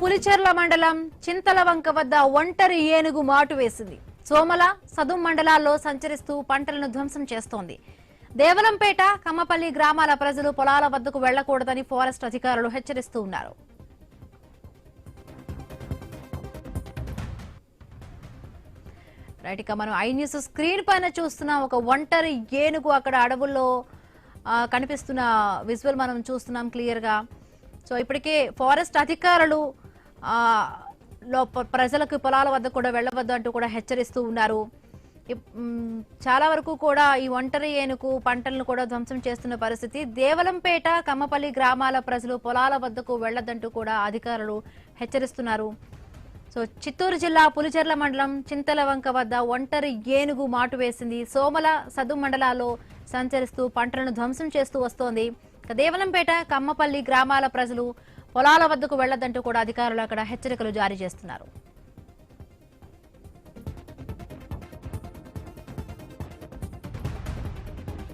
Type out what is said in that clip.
పులిచెర్ల మండలం చింతలవంక వద్ద ఒంటరి ఏనుగు మాటు వేసింది. సోమల, సదుం మండలాల్లో సంచరిస్తూ పంటలను ధ్వంసం చేస్తోంది. దేవలంపేట, కమ్మపల్లి గ్రామాల ప్రజలు పొలాల వద్దకు వెళ్లకూడదని ఫారెస్ట్ అధికారులు హెచ్చరిస్తూ ఉన్నారు. రైట్, ఇక మనం ఐ న్యూస్ స్క్రీన్ పైన చూస్తున్న ఒక ఒంటరి ఏనుగు అక్కడ అడవుల్లో కనిపిస్తున్న విజువల్ మనం చూస్తున్నాం క్లియర్ గా. సో ఇప్పటికే ఫారెస్ట్ అధికారులు ప్రజలకు పొలాల వద్ద కూడా వెళ్లవద్దు అంటూ కూడా హెచ్చరిస్తూ ఉన్నారు. చాలా వరకు కూడా ఈ ఒంటరి ఏనుగు పంటలను కూడా ధ్వంసం చేస్తున్న పరిస్థితి. దేవలంపేట, కమ్మపల్లి గ్రామాల ప్రజలు పొలాల వద్దకు వెళ్లొద్దంటూ కూడా అధికారులు హెచ్చరిస్తున్నారు. సో చిత్తూరు జిల్లా పులిచెర్ల మండలం చింతలవంక వద్ద ఒంటరి ఏనుగు మాటు వేసింది. సోమల, సదు మండలాల్లో సంచరిస్తూ పంటలను ధ్వంసం చేస్తూ వస్తోంది. దేవలంపేట, కమ్మపల్లి గ్రామాల ప్రజలు పొలాల వద్దకు వెళ్లొద్దంటూ కూడా అధికారులు అక్కడ హెచ్చరికలు జారీ చేస్తున్నారు.